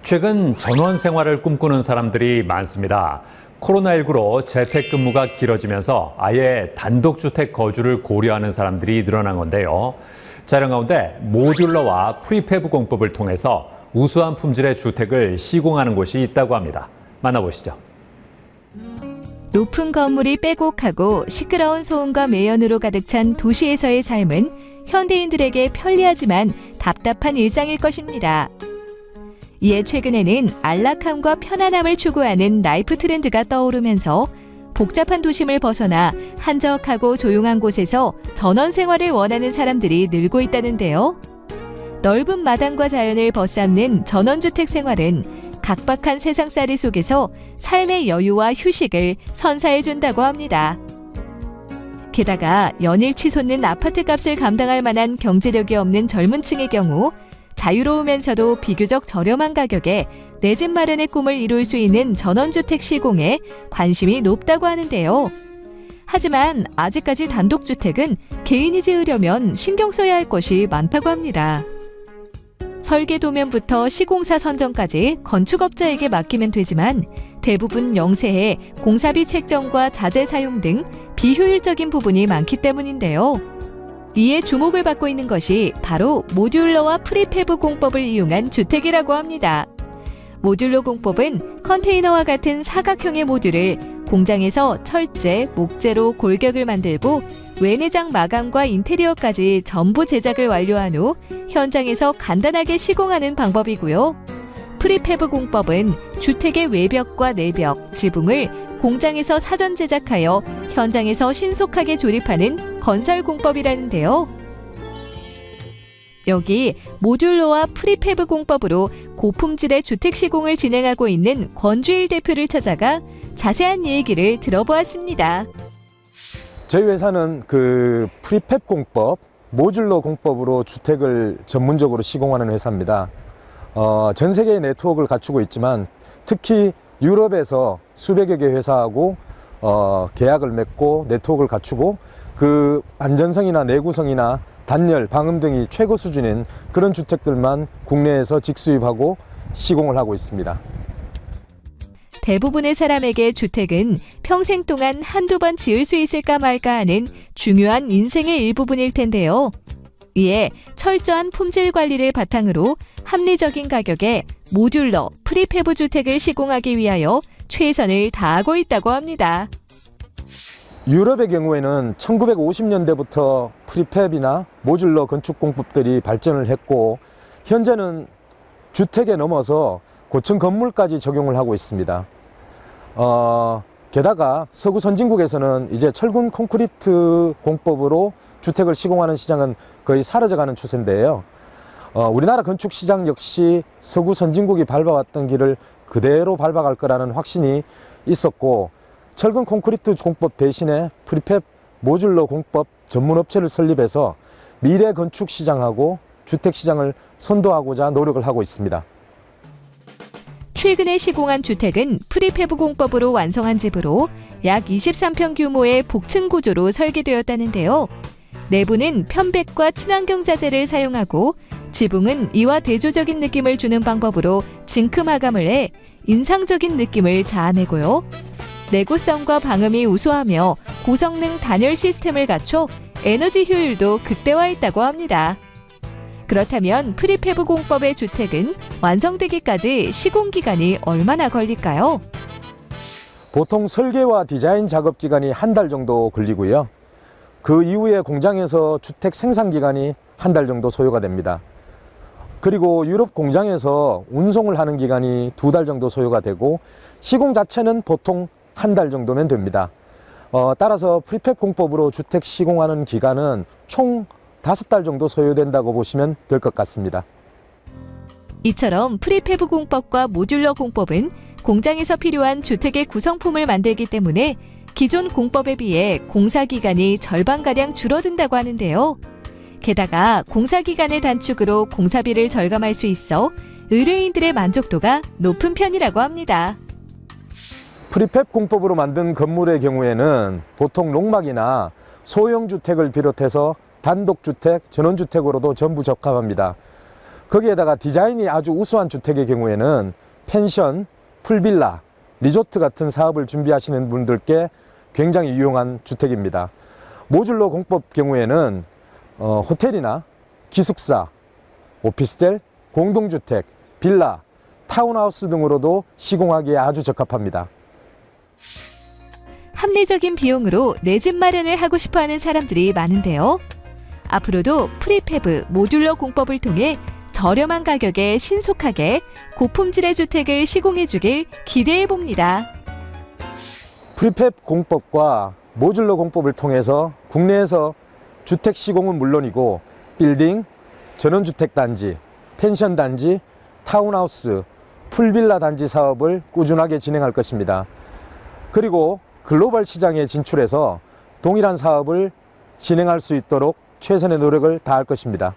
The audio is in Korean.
최근 전원 생활을 꿈꾸는 사람들이 많습니다. 코로나19로 재택근무가 길어지면서 아예 단독주택 거주를 고려하는 사람들이 늘어난 건데요. 자, 이런 가운데 모듈러와 프리패브 공법을 통해서 우수한 품질의 주택을 시공하는 곳이 있다고 합니다. 만나보시죠. 높은 건물이 빼곡하고 시끄러운 소음과 매연으로 가득 찬 도시에서의 삶은 현대인들에게 편리하지만 답답한 일상일 것입니다. 이에 최근에는 안락함과 편안함을 추구하는 라이프 트렌드가 떠오르면서 복잡한 도심을 벗어나 한적하고 조용한 곳에서 전원 생활을 원하는 사람들이 늘고 있다는데요. 넓은 마당과 자연을 벗삼는 전원주택 생활은 각박한 세상살이 속에서 삶의 여유와 휴식을 선사해준다고 합니다. 게다가 연일 치솟는 아파트값을 감당할 만한 경제력이 없는 젊은 층의 경우 자유로우면서도 비교적 저렴한 가격에 내 집 마련의 꿈을 이룰 수 있는 전원주택 시공에 관심이 높다고 하는데요. 하지만 아직까지 단독주택은 개인이 지으려면 신경 써야 할 것이 많다고 합니다. 설계 도면부터 시공사 선정까지 건축업자에게 맡기면 되지만 대부분 영세해 공사비 책정과 자재 사용 등 비효율적인 부분이 많기 때문인데요. 이에 주목을 받고 있는 것이 바로 모듈러와 프리패브 공법을 이용한 주택이라고 합니다. 모듈러 공법은 컨테이너와 같은 사각형의 모듈을 공장에서 철제, 목재로 골격을 만들고 외내장 마감과 인테리어까지 전부 제작을 완료한 후 현장에서 간단하게 시공하는 방법이고요. 프리패브 공법은 주택의 외벽과 내벽, 지붕을 공장에서 사전 제작하여 현장에서 신속하게 조립하는 건설 공법이라는데요. 여기 모듈러와 프리패브 공법으로 고품질의 주택 시공을 진행하고 있는 권주일 대표를 찾아가 자세한 얘기를 들어보았습니다. 저희 회사는 프리패브 공법, 모듈러 공법으로 주택을 전문적으로 시공하는 회사입니다. 전 세계의 네트워크를 갖추고 있지만 특히 유럽에서 수백여 개 회사하고 계약을 맺고 네트워크를 갖추고 그 안전성이나 내구성이나 단열, 방음 등이 최고 수준인 그런 주택들만 국내에서 직수입하고 시공을 하고 있습니다. 대부분의 사람에게 주택은 평생 동안 한두 번 지을 수 있을까 말까 하는 중요한 인생의 일부분일 텐데요. 이에 철저한 품질 관리를 바탕으로 합리적인 가격에 모듈러, 프리패브 주택을 시공하기 위하여 최선을 다하고 있다고 합니다. 유럽의 경우에는 1950년대부터 프리패브나 모듈러 건축 공법들이 발전을 했고 현재는 주택에 넘어서 고층 건물까지 적용을 하고 있습니다. 게다가 서구 선진국에서는 이제 철근 콘크리트 공법으로 주택을 시공하는 시장은 거의 사라져가는 추세인데요. 우리나라 건축 시장 역시 서구 선진국이 밟아왔던 길을 그대로 밟아갈 거라는 확신이 있었고 철근 콘크리트 공법 대신에 프리패브 모듈러 공법 전문 업체를 설립해서 미래 건축 시장하고 주택 시장을 선도하고자 노력을 하고 있습니다. 최근에 시공한 주택은 프리패브 공법으로 완성한 집으로 약 23평 규모의 복층 구조로 설계되었다는데요. 내부는 편백과 친환경 자재를 사용하고 지붕은 이와 대조적인 느낌을 주는 방법으로 징크 마감을 해 인상적인 느낌을 자아내고요. 내구성과 방음이 우수하며 고성능 단열 시스템을 갖춰 에너지 효율도 극대화했다고 합니다. 그렇다면 프리패브 공법의 주택은 완성되기까지 시공 기간이 얼마나 걸릴까요? 보통 설계와 디자인 작업 기간이 한 달 정도 걸리고요. 그 이후에 공장에서 주택 생산 기간이 한 달 정도 소요가 됩니다. 그리고 유럽 공장에서 운송을 하는 기간이 2달 정도 소요가 되고 시공 자체는 보통 한 달 정도면 됩니다. 따라서 프리패브 공법으로 주택 시공하는 기간은 총 5달 정도 소요된다고 보시면 될 것 같습니다. 이처럼 프리패브 공법과 모듈러 공법은 공장에서 필요한 주택의 구성품을 만들기 때문에 기존 공법에 비해 공사 기간이 절반가량 줄어든다고 하는데요. 게다가 공사 기간의 단축으로 공사비를 절감할 수 있어 의뢰인들의 만족도가 높은 편이라고 합니다. 프리패브 공법으로 만든 건물의 경우에는 보통 농막이나 소형 주택을 비롯해서 단독주택, 전원주택으로도 전부 적합합니다. 거기에다가 디자인이 아주 우수한 주택의 경우에는 펜션, 풀빌라, 리조트 같은 사업을 준비하시는 분들께 굉장히 유용한 주택입니다. 모듈러 공법 경우에는 호텔이나 기숙사, 오피스텔, 공동주택, 빌라, 타운하우스 등으로도 시공하기에 아주 적합합니다. 합리적인 비용으로 내 집 마련을 하고 싶어하는 사람들이 많은데요. 앞으로도 프리팹 모듈러 공법을 통해 저렴한 가격에 신속하게 고품질의 주택을 시공해주길 기대해봅니다. 프리팹 공법과 모듈러 공법을 통해서 국내에서 주택 시공은 물론이고 빌딩, 전원주택단지, 펜션단지, 타운하우스, 풀빌라 단지 사업을 꾸준하게 진행할 것입니다. 그리고 글로벌 시장에 진출해서 동일한 사업을 진행할 수 있도록 최선의 노력을 다할 것입니다.